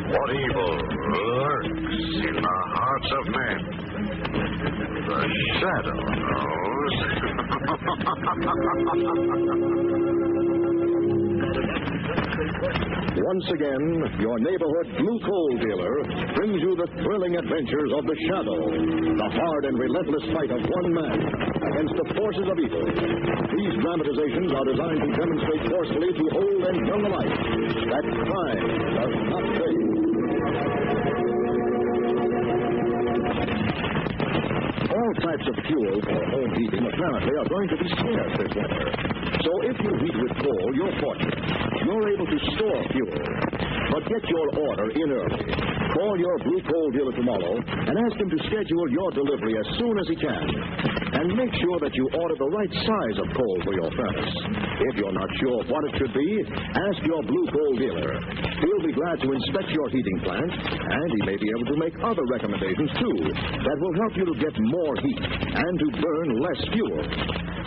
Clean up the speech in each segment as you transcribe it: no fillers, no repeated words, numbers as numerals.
What evil lurks in the hearts of men? The shadow knows. Once again, your neighborhood blue coal dealer brings you the thrilling adventures of the Shadow, the hard and relentless fight of one man against the forces of evil. These dramatizations are designed to demonstrate forcefully to old and young alike that crime does not pay. All types of fuel for home heating apparently are going to be scarce this winter. So if you heat with coal, you're fortunate. You're able to store fuel. But get your order in early. Call your blue coal dealer tomorrow and ask him to schedule your delivery as soon as he can. And make sure that you order the right size of coal for your furnace. If you're not sure what it should be, ask your blue coal dealer. He'll be glad to inspect your heating plant, and he may be able to make other recommendations, too, that will help you to get more heat and to burn less fuel.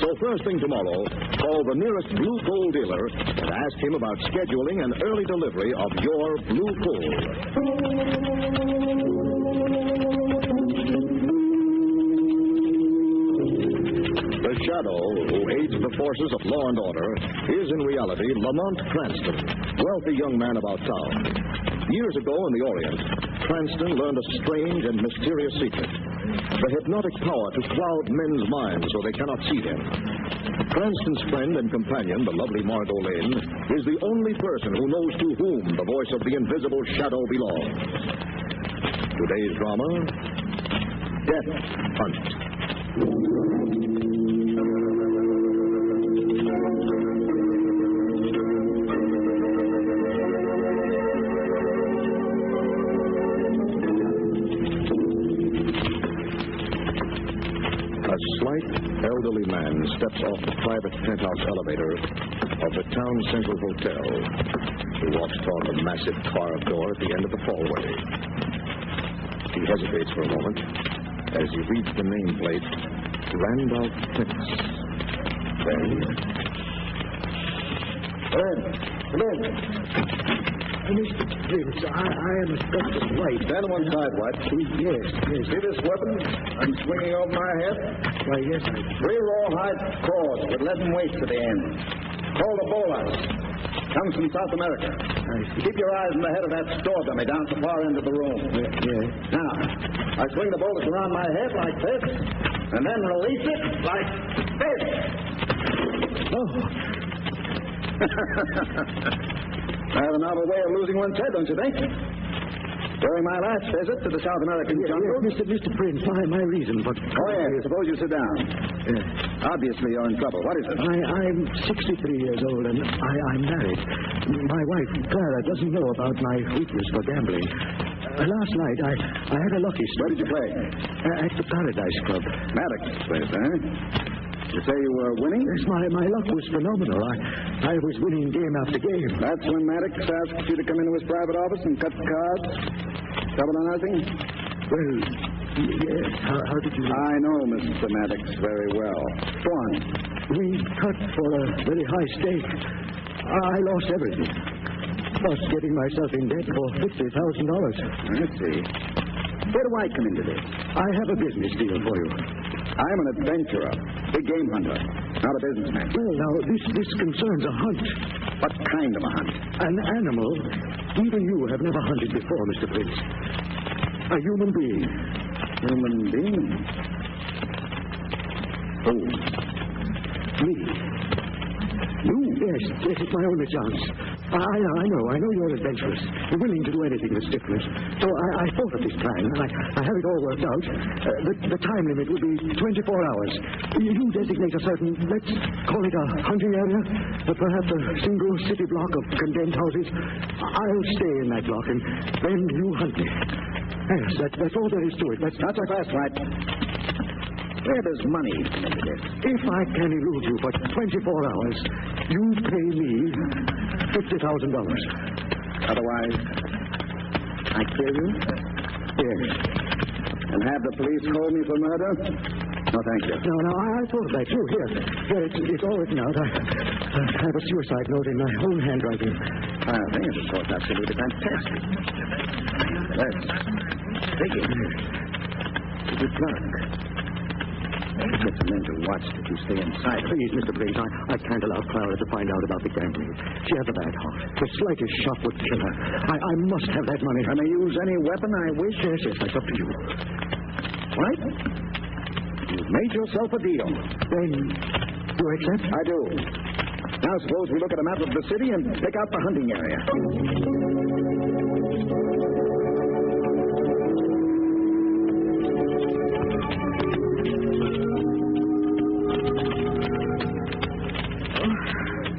So first thing tomorrow, call the nearest blue coal dealer and ask him about scheduling an early delivery of your blue coal. The Shadow, who aids the forces of law and order, is in reality Lamont Cranston, wealthy young man about town. Years ago in the Orient, Cranston learned a strange and mysterious secret: the hypnotic power to cloud men's minds so they cannot see them. Cranston's friend and companion, the lovely Margot Lane, is the only person who knows to whom the voice of the invisible Shadow belongs. Today's drama, Death Hunt. A slight, elderly man steps off the private penthouse elevator of the Town Central Hotel. He walks toward the massive carved door at the end of the hallway. He hesitates for a moment as he reads the nameplate, Randolph Prince. Then... Come in. Mr. Prince, I am Inspector White. Stand on one side, White. Yes. See this weapon I'm swinging over my head? Why, yes, I... 3 rawhide cords with leaden weights at the end. Called a bolas. Comes from South America. Keep your eyes on the head of that store dummy down at the far end of the room. Yes. Now, I swing the bolus around my head like this, and then release it like this. Oh. Rather novel way of losing one's head, don't you think? During my last visit to the South American jungle... Mr. Prince, my reason for... Oh, yes. Suppose you sit down. Obviously, you're in trouble. What is it? I'm 63 years old, and I'm married. My wife, Clara, doesn't know about my weakness for gambling. Last night, I had a lucky streak. Where did you play? At the Paradise Club. Maddox's place, eh? You say you were winning? Yes, my luck was phenomenal. I was winning game after game. That's when Maddox asked you to come into his private office and cut the cards? Trouble on anything? Well, yes. How did you... I know Mr. Maddox very well. Go on. We cut for a very high stake. I lost everything. Plus getting myself in debt for $50,000. I see. Where do I come into this? I have a business deal for you. I'm an adventurer, big game hunter, not a businessman. Well, now, this concerns a hunt. What kind of a hunt? An animal even you have never hunted before, Mr. Prince. A human being. Human being? Who? Me. You? Yes, it's my only chance. I know you're adventurous. You're willing to do anything with stiffness. So I thought of this plan. I have it all worked out. The time limit would be 24 hours. You designate a certain, let's call it a hunting area, perhaps a single city block of condemned houses. I'll stay in that block, and then you hunt me. Yes, that's all there is to it. Not so fast, White. Where does money come into this? If I can elude you for 24 hours, you pay me $50,000. Otherwise, I kill you? Yes. And have the police hold me for murder? No, thank you. No, I thought of that too. Here, it's all written out. I have a suicide note in my own handwriting. I think it's, of course, absolutely fantastic. That's thinking. Good clerk. Get some men to watch that you stay inside. Please, Mr. Briggs, I can't allow Clara to find out about the gambling. She has a bad heart. The slightest shot would kill her. I must have that money. I may use any weapon I wish. Yes, that's up to you. Right? You've made yourself a deal. Then, you accept? I do. Now suppose we look at a map of the city and pick out the hunting area.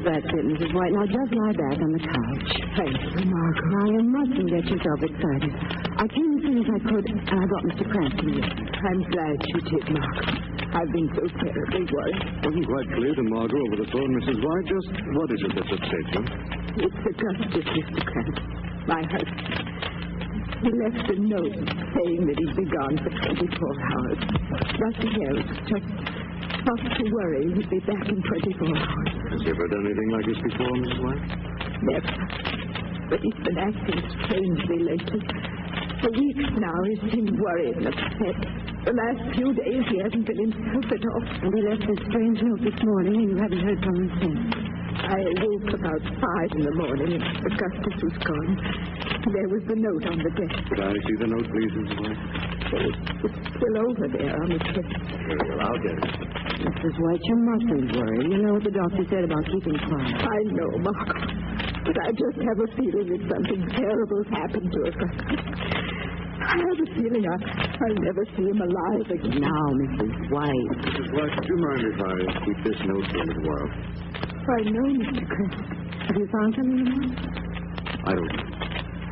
That's it, Mrs. White. Now just lie back on the couch. Thank you, Margaret. Now, you mustn't get yourself excited. I came as soon as I could, and I brought Mr. Cranston with me. I'm glad you did, Margaret. I've been so terribly worried. Wasn't quite clear to Margot over the phone, Mrs. White. Just what is it that's upset you? It's Augustus, Mr. Cranston, my husband. He left a note saying that he'd be gone for 24 hours. Nothing else, just not to worry. He'd be back in 24 hours. Has he ever done anything like this before, Mrs. White? Never. But he's been acting strangely lately. For weeks now, he seemed worried and upset. The last few days, he hasn't been himself at all. And he left a strange note this morning, and you haven't heard from him since. I woke about 5 in the morning, and Augustus was gone. There was the note on the desk. Could I see the note, please, Mrs. White? It's still over there on the desk. Very well, I'll get it. Mrs. White, you mustn't worry. You know what the doctor said about keeping quiet. I know, Margaret. But I just have a feeling that something terrible's happened to Augustus. I have a feeling I'll never see him alive again. Now, Mrs. White. Mrs. White, would you mind if I keep this note for a little while? I know, Mr. Cranston. Have you found something in it? I don't know.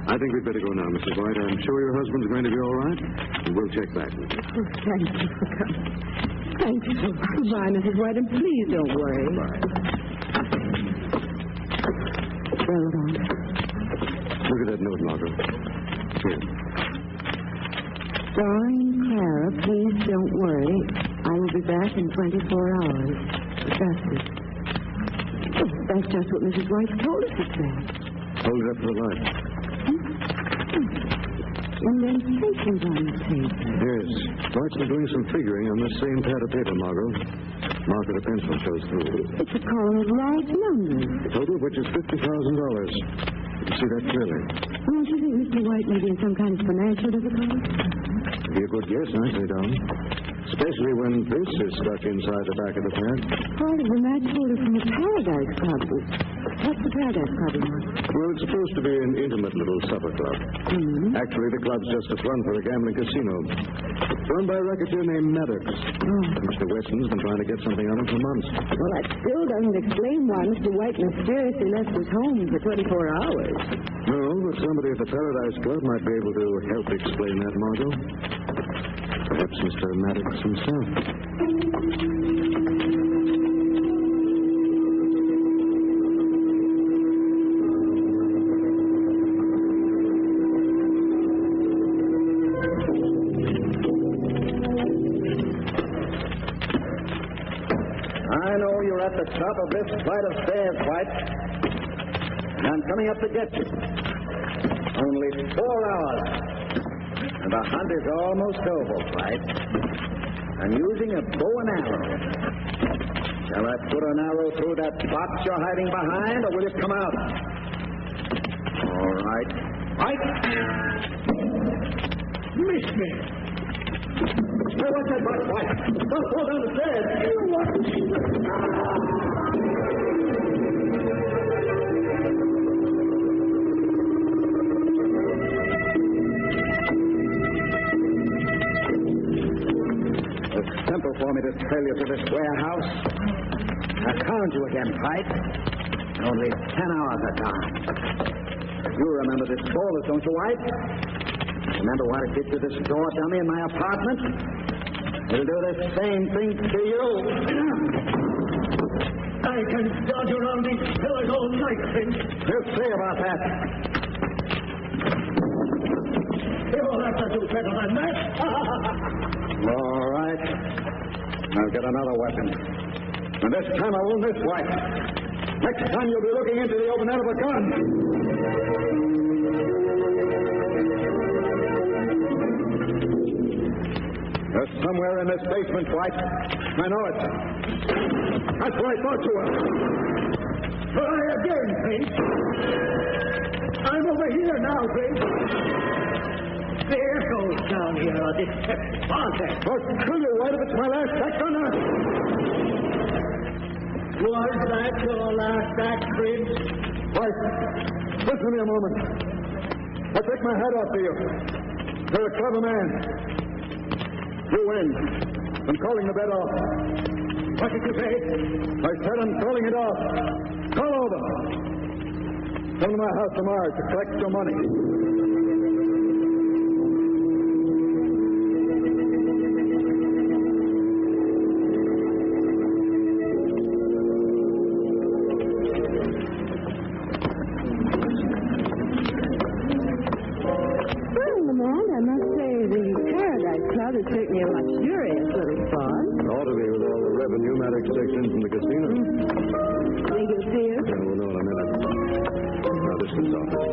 I think we'd better go now, Mrs. White. I'm sure your husband's going to be all right. And we'll check back with you. Oh, thank you for coming. Thank you so much. Goodbye, Mrs. White, and please don't worry. Bye. Well, hold on. Look at that note, Margot. Here. Darling Clara, please don't worry. I will be back in 24 hours. Augustus. Oh, that's just what Mrs. White told us to say. Hold it up to the light. And then papers on the paper. Yes. White's been doing some figuring on this same pad of paper, Margot. Mark with a pencil shows through. It's a column of large numbers. The total of which is $50,000. You can see that clearly. Don't you think Mr. White may be in some kind of financial difficulty? Be a good guess, nicely done. Especially when this is stuck inside the back of the pad. Part of the match folder from the Paradise Club. What's the Paradise Club, Mark? Well, it's supposed to be an intimate little supper club. Mm-hmm. Actually, the club's just a front for a gambling casino. Run by a racketeer named Maddox. Oh. Mr. Weston's been trying to get something on him for months. Well, that still doesn't explain why Mr. White mysteriously left his home for 24 hours. No, but somebody at the Paradise Club might be able to help explain that, Margot. Perhaps Mr. Maddox himself. I know you're at the top of this flight of stairs, White. And I'm coming up to get you. Only 4 hours. And the hunt is almost over, White. I'm using a bow and arrow. Shall I put an arrow through that box you're hiding behind, or will it come out? All right. White! Missed me! Hey, what's that box, White? Don't fall down the stairs! failure to this warehouse. I found you again, White. Only 10 hours are gone. You remember this bolus, don't you, White? Remember what it did to this door dummy in my apartment? It'll do the same thing to you. I can dodge around these pillars all night, Prince. We'll see about that. You'll have to do better than that. All right. I'll get another weapon. And this time I won't miss, White. Next time you'll be looking into the open end of a gun. There's somewhere in this basement, White. I know it. That's where I thought you were. Try again, Prince. I'm over here now, Prince. The echoes down here are deceptive, aren't they? I'll kill you, White, if it's my last act on earth. Was that your last act, Prince? White, listen to me a moment. I take my hat off to you. You're a clever man. You win. I'm calling the bet off. What did you say? I said I'm calling it off. Call over. Come to my house tomorrow to collect your money. It's certainly a luxurious little spot. Ought to be with all the revenue Maddox takes in from the casino. Think you'll see us? Yeah, we'll know in a minute. Now, this is office.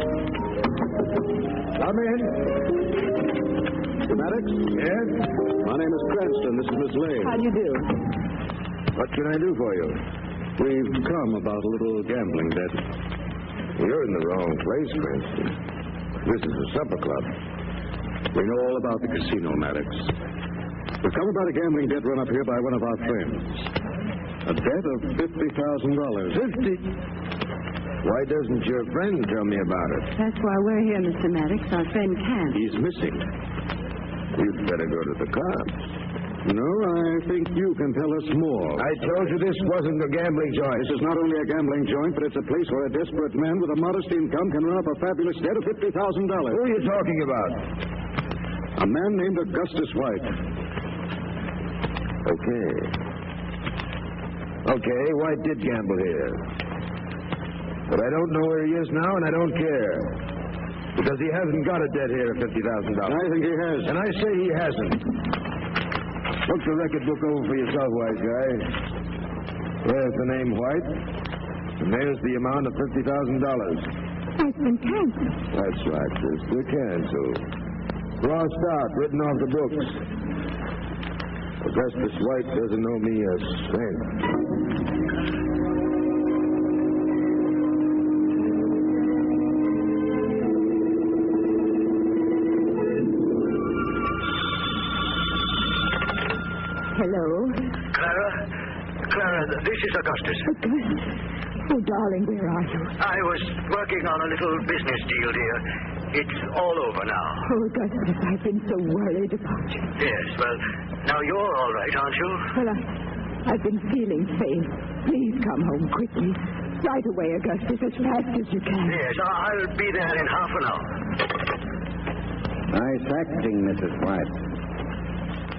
Come in. Mr. Maddox? Yes? My name is Cranston. This is Miss Lane. How do you do? What can I do for you? We've come about a little gambling debt. You're in the wrong place, Cranston. This is a supper club. We know all about the casino, Maddox. We've come about a gambling debt run up here by one of our friends. A debt of $50,000. 50? Why doesn't your friend tell me about it? That's why we're here, Mr. Maddox. Our friend can't. He's missing. You'd better go to the cops. No, I think you can tell us more. I told you this wasn't a gambling joint. This is not only a gambling joint, but it's a place where a desperate man with a modest income can run up a fabulous debt of $50,000. Who are you talking about? A man named Augustus White. Okay. Okay, White did gamble here. But I don't know where he is now, and I don't care. Because he hasn't got a debt here of $50,000. I think he has. And I say he hasn't. Look the record book over for yourself, wise guy. There's the name White. And there's the amount of $50,000. It's been canceled. That's right, sister. Cancel. Crossed out, written off the books. Augustus White doesn't owe me a cent. Hello? Clara, this is Augustus. Augustus. Oh, darling, where are you? I was working on a little business deal, dear. It's all over now. Oh, Augustus, I've been so worried about you. Yes, well, now you're all right, aren't you? Well, I've been feeling faint. Please come home quickly. Right away, Augustus, as fast as you can. Yes, I'll be there in half an hour. Nice acting, Mrs. White.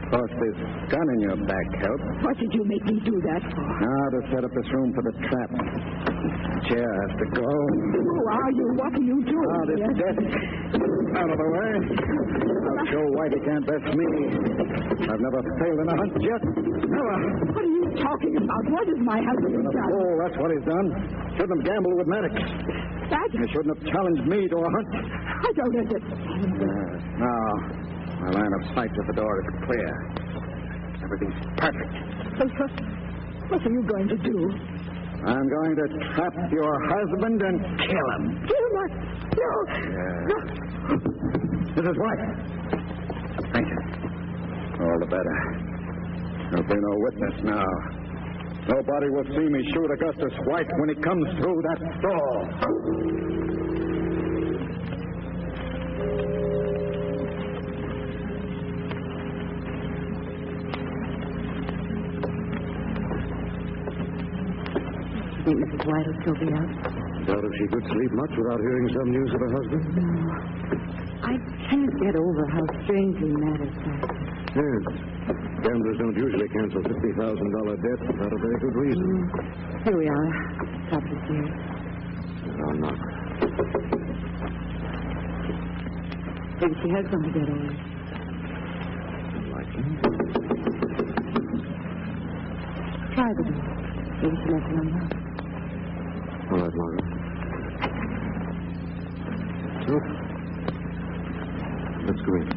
Of course, this gun in your back helps. What did you make me do that for? Now to set up this room for the trap. The chair has to go. Who are you? What are you doing? Now this here? desk out of the way. I'll show White he can't best me. I've never failed in a hunt yet. Never. What are you talking about? What has my husband done? Oh, that's what he's done. Shouldn't have gambled with Maddox. That? He shouldn't have challenged me to a hunt. I don't understand. Now, my line of sight to the door is clear. Everything's perfect. What are you going to do? I'm going to trap your husband and kill him. Kill my... No. No. Mrs. White. Thank you. All the better. There'll be no witness now. Nobody will see me shoot Augustus White when he comes through that door. think Mrs. White will still be up? Doubt if she could sleep much without hearing some news of her husband. No. I can't get over how strangely matters acted. Yes. Gamblers don't usually cancel $50,000 debts without a very good reason. Here we are. Top of the stairs. I'll knock. Maybe she has gone to bed already. Likely. Try the door. Maybe she left it unlocked. All right, Margaret. Look. Let's go in.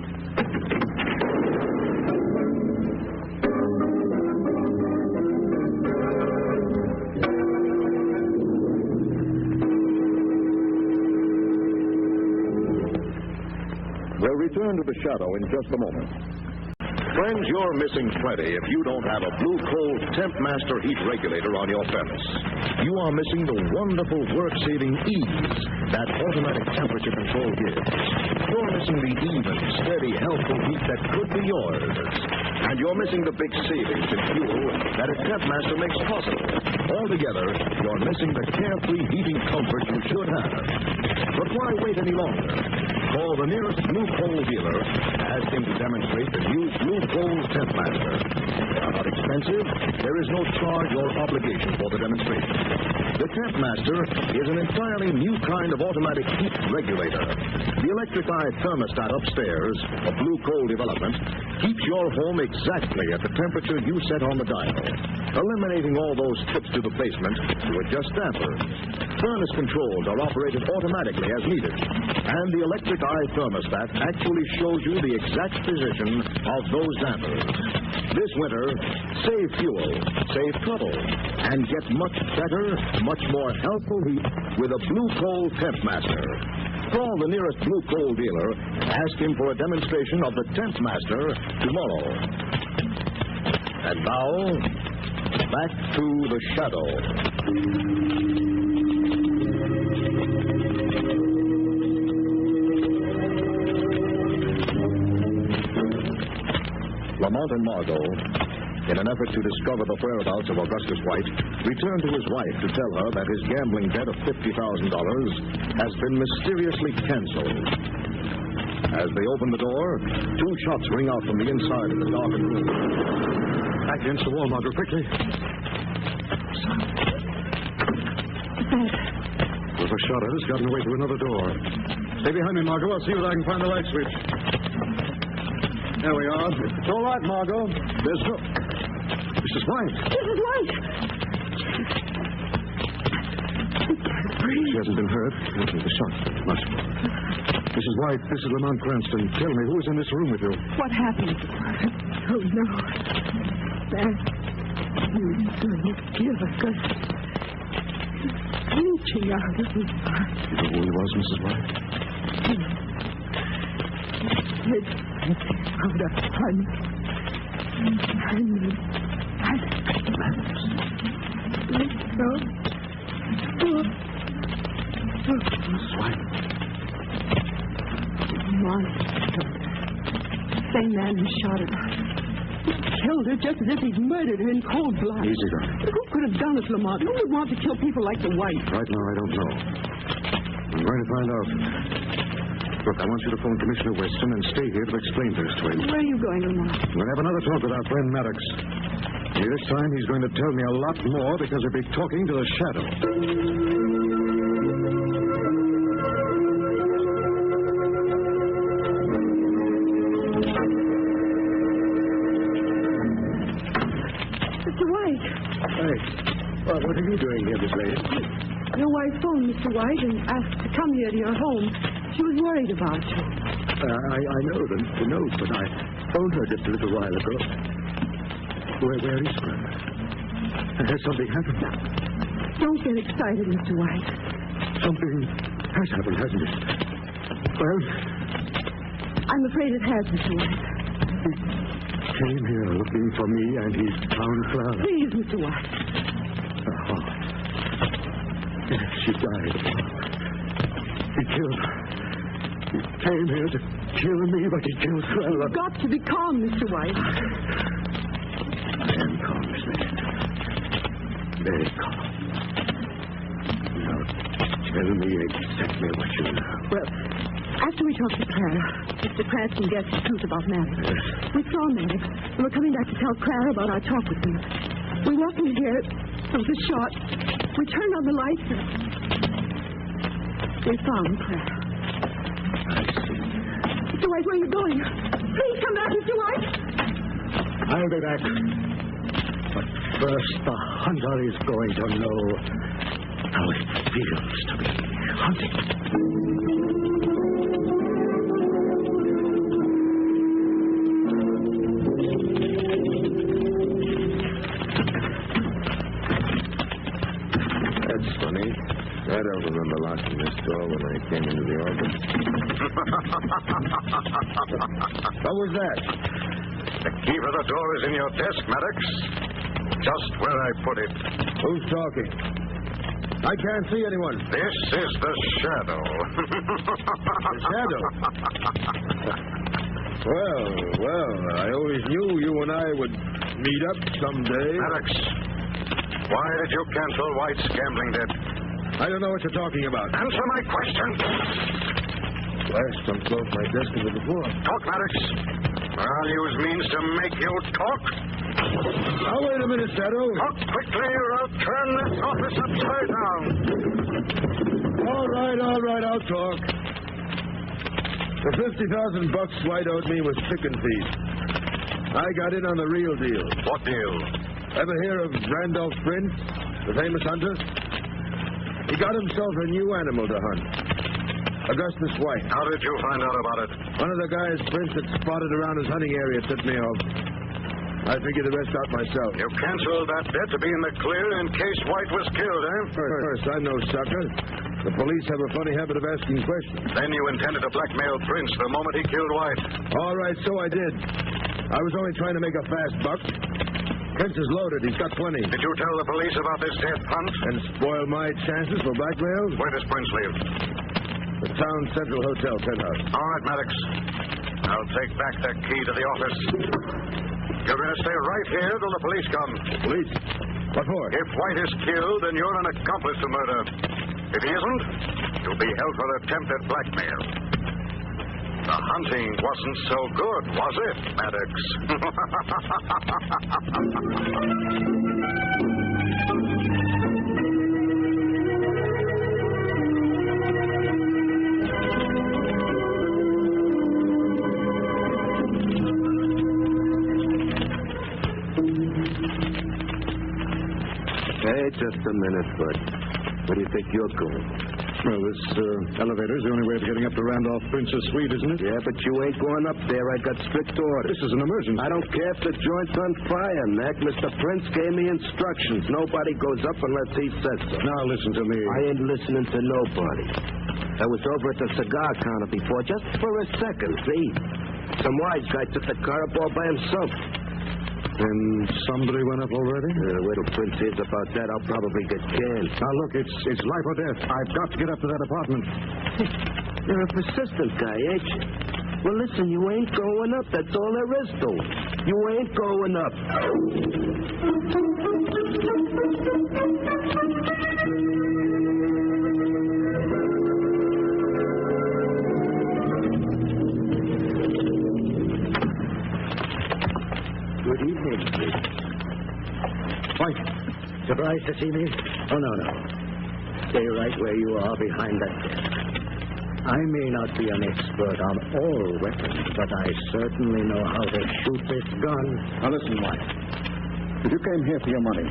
We'll return to the shadow in just a moment. Friends, you're missing plenty if you don't have a Blue Coal Temp Master heat regulator on your furnace. You are missing the wonderful work-saving ease that automatic temperature control gives. You're missing the even, steady, healthful heat that could be yours. And you're missing the big savings in fuel that a Temp Master makes possible. Altogether, you're missing the carefree heating comfort you should have. But why wait any longer? Call the nearest Blue Coal dealer and ask him to demonstrate the new Blue Coal Temp Master. They are not expensive. There is no charge or obligation for the demonstration. The Temp Master is an entirely new kind of automatic heat regulator. The electric eye thermostat upstairs, a Blue Coal development, keeps your home exactly at the temperature you set on the dial, eliminating all those trips to the basement to adjust dampers. Furnace controls are operated automatically as needed, and the electric eye thermostat actually shows you the exact position of those dampers. This winter, save fuel, save trouble, and get much better, much more helpful heat with a Blue Coal Temp Master. Call the nearest Blue Coal dealer and ask him for a demonstration of the Temp Master tomorrow. And now, back to the shadow. Lamont and Margot, in an effort to discover the whereabouts of Augustus White, returned to his wife to tell her that his gambling debt of $50,000 has been mysteriously canceled. As they open the door, two shots ring out from the inside of the darkened room. Back against the wall, Margaret, quickly. There's a shot at us, gotten away to another door. Stay behind me, Margot. I'll see what I can find the light switch. There we are. It's all right, Margot. There's no... Mrs. White. Mrs. White! She hasn't been hurt. The shot must. Mrs. White, this is Lamont Cranston. Tell me, who is in this room with you? What happened? Oh, no. That... You give Augustus... reaching out of his heart. You know who he was, Mrs. White? It's out of honey. And so... Mrs. White. Monster. Same man who shot her. He killed her just as if he'd murdered her in cold blood. Easy, darling. Who could have done this, Lamont? Who would want to kill people like the White? Right now, I don't know. I'm going to find out. Look, I want you to phone Commissioner Weston and stay here to explain things to him. Where are you going, Lamont? We'll have another talk with our friend Maddox. Maybe this time he's going to tell me a lot more because he'll be talking to the shadow. Mr. White. Hey, what are you doing here this late? Your wife phoned Mr. White and asked to come here to your home. She was worried about you. I know the note, but I phoned her just a little while ago. Where is her? Has something happened? Don't get excited, Mr. White. Something has happened, hasn't it? Well, I'm afraid it has, Mr. White. he came here looking for me, and he found Clara. Please, Mr. White. Oh. Yes, she died. He killed her. He came here to kill me, but he killed Clara. You've got to be calm, Mr. White. I am calm, Miss Lane. Very calm. Tell me exactly what you know. Well, after we talked to Clara, Mr. Cranston guessed the truth about Maddox. We saw Maddox, and we're coming back to tell Clara about our talk with him. We walked in here. There was a shot. We turned on the lights, and we found Clara. I see. Mr. White, where are you going? Please come back, Mr. White. I'll be back. But first, the hunter is going to know how it feels to be hunted. I don't remember locking this door when I came into the office. What was that? The key for the door is in your desk, Maddox. Just where I put it. Who's talking? I can't see anyone. This is the Shadow. The Shadow? Well, I always knew you and I would meet up someday. Maddox, why did you cancel White's gambling debt? I don't know what you're talking about. Answer my question. Last time close my desk into the floor. Talk, Maddox. I'll use means to make you talk. Now, wait a minute, Shadow. Talk quickly or I'll turn this office upside down. All right, I'll talk. The $50,000 White owed me was chicken feed. I got in on the real deal. What deal? Ever hear of Randolph Prince, the famous hunter? He got himself a new animal to hunt. Augustus White. How did you find out about it? One of the guys Prince had spotted around his hunting area tipped me off. I figured the rest out myself. You canceled that debt to be in the clear in case White was killed, eh? First, I'm no sucker. The police have a funny habit of asking questions. Then you intended to blackmail Prince the moment he killed White. All right, so I did. I was only trying to make a fast buck. Prince is loaded. He's got plenty. Did you tell the police about this death hunt? And spoil my chances for blackmail? Where does Prince live? The Town Central Hotel penthouse. All right, Maddox. I'll take back the key to the office. You're going to stay right here till the police come. Police? What for? If White is killed, then you're an accomplice to murder. If he isn't, you'll be held for attempted blackmail. The hunting wasn't so good, was it, Maddox? Hey, just a minute, Bud. Where do you think you're going? Well, this elevator is the only way of getting up to Randolph Prince's suite, isn't it? Yeah, but you ain't going up there. I got strict orders. This is an emergency. I don't care if the joint's on fire, Mac. Mr. Prince gave me instructions. Nobody goes up unless he says so. Now listen to me. I ain't listening to nobody. I was over at the cigar counter before, just for a second, see? Some wise guy took the car up all by himself. And somebody went up already? Wait till Prince hears about that. I'll probably get canned. Now, look, it's life or death. I've got to get up to that apartment. You're a persistent guy, ain't you? Well, listen, you ain't going up. That's all there is to it. You ain't going up. Good evening, please. White, surprised to see me? Oh, no. Stay right where you are behind that desk. I may not be an expert on all weapons, but I certainly know how to shoot this gun. Now, listen, White. If you came here for your money,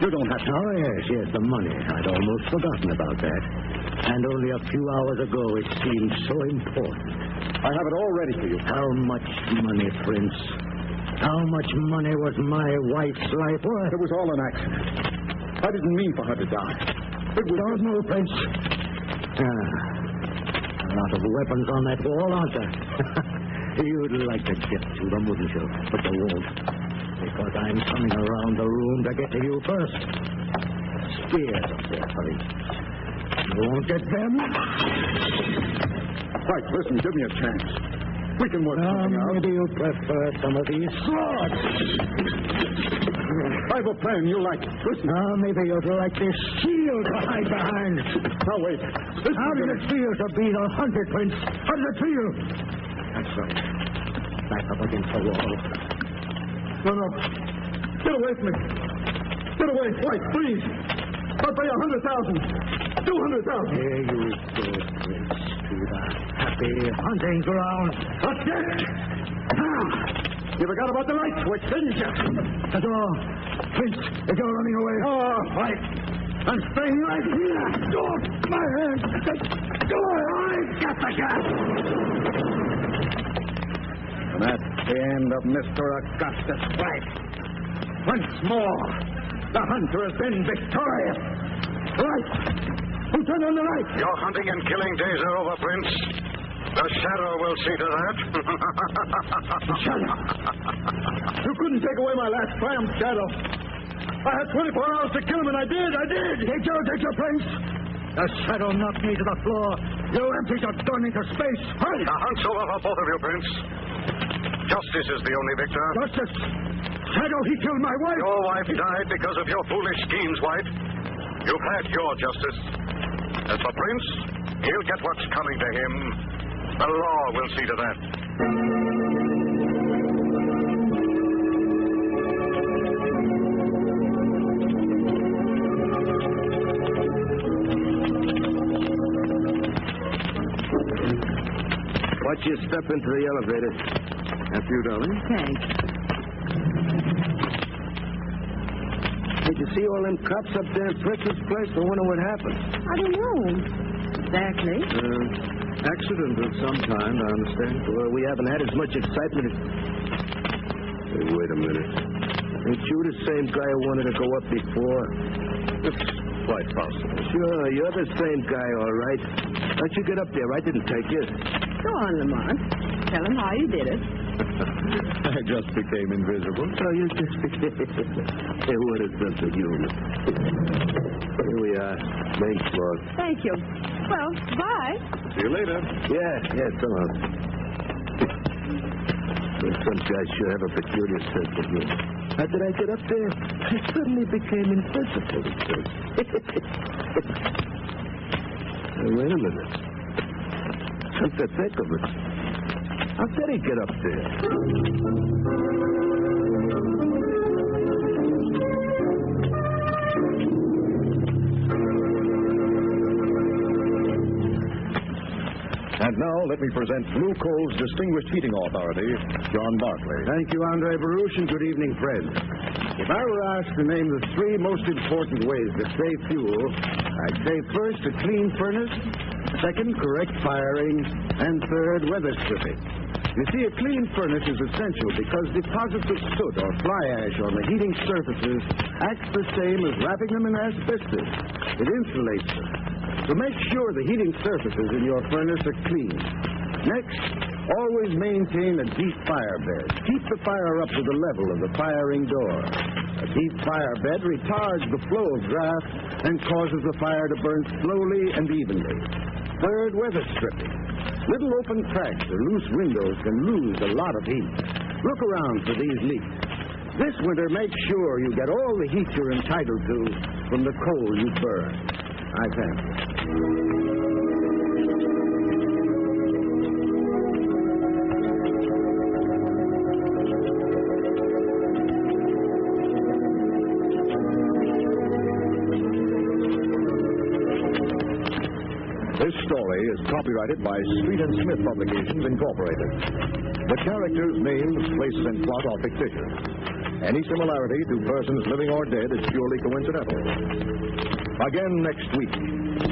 you don't have to... Oh, yes, the money. I'd almost forgotten about that. And only a few hours ago it seemed so important. I have it all ready for you. How much money, Prince? How much money was my wife's life worth? It was all an accident. I didn't mean for her to die. It was... Don't move, Prince. A lot of weapons on that wall, aren't there? You'd like to get to them, wouldn't you? But you won't. Because I'm coming around the room to get to you first. Spears up there, hurry. You won't get them? White, listen, give me a chance. We can work something out. Maybe you prefer some of these swords. I've a plan. You like it. Listen. Now, maybe you'd like this shield to hide behind. Now, wait. Listen. How does it feel to be the hunted, Prince? How does it feel? That's right. Back up against the wall. No. Get away from me. Get away. White, please. I'll pay 100,000. 200,000. Here you go, Prince, to the happy hunting ground. What's that? You forgot about the light switch, didn't you? That's all. Prince, if you're running away. Oh, White. I'm staying right here. Don't, my hand. Go on. I've got the gun. And that's the end of Mr. Augustus White. Once more, the hunter has been victorious. Right. Who turned on the light? Your hunting and killing days are over, Prince. The Shadow will see to that. Shadow. You couldn't take away my last triumph, Shadow. I had 24 hours to kill him, and I did. Take your Prince. The Shadow knocked me to the floor. You emptied your gun into space. Hurry. The hunt's over for both of you, Prince. Justice is the only victor. Justice. Shadow, he killed my wife. Your wife died because of your foolish schemes, White. You've had your justice. As for Prince, he'll get what's coming to him. The law will see to that. Watch you step into the elevator. After you, darling. Thanks. Did you see all them cops up there at Fritz's place? I wonder what happened. I don't know. Exactly. Accident of some kind, I understand. Well, we haven't had as much excitement as... Hey, wait a minute. Ain't you the same guy who wanted to go up before? It's quite possible. Sure, you're the same guy, all right. How'd you get up there? I didn't take you. Go on, Lamont. Tell him how you did it. I just became invisible. Oh, you just... Hey, what a sense of humor. Here we are. Main floor. Thank you. Well, bye. See you later. Yeah, so long. Well, some guys sure have a peculiar sense of humor. How did I get up there? I suddenly became invisible. Hey, wait a minute. Come to think of it. How did he get up there? And now, let me present Blue Coal's Distinguished Heating Authority, John Barclay. Thank you, Andre Baruch, and good evening, friends. If I were asked to name the three most important ways to save fuel, I'd say first, a clean furnace, second, correct firing, and third, weather stripping. You see, a clean furnace is essential because deposits of soot or fly ash on the heating surfaces acts the same as wrapping them in asbestos. It insulates them. So make sure the heating surfaces in your furnace are clean. Next, always maintain a deep fire bed. Keep the fire up to the level of the firing door. A deep fire bed retards the flow of draft and causes the fire to burn slowly and evenly. Third, weather stripping. Little open cracks or loose windows can lose a lot of heat. Look around for these leaks. This winter, make sure you get all the heat you're entitled to from the coal you burn. I thank you. This story is copyrighted by Street and Smith Publications, Incorporated. The characters, names, places, and plot are fictitious. Any similarity to persons living or dead is purely coincidental. Again next week,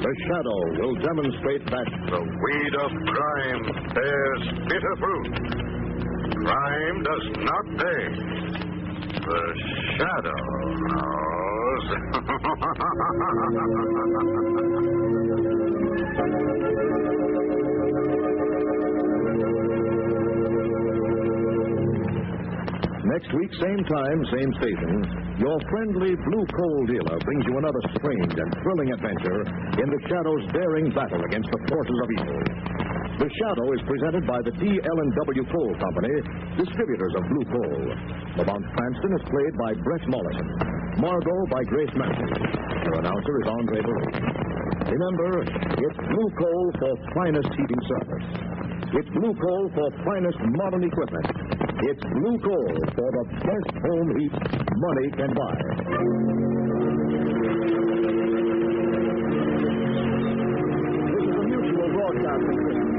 The Shadow will demonstrate that The weed of crime bears bitter fruit. Crime does not pay. The Shadow knows. next week, same time, same station, your friendly Blue Coal dealer brings you another strange and thrilling adventure in the Shadow's daring battle against the forces of evil. The Shadow is presented by the T.L.N.W. Coal Company, distributors of blue coal. Lamont Cranston is played by Brett Mollison. Margot by Grace Matthews. Your announcer is Andre Barreau. Remember, it's blue coal for finest heating service. It's blue coal for finest modern equipment. It's blue coal for the best home heat money can buy. This is a Mutual Broadcasting System.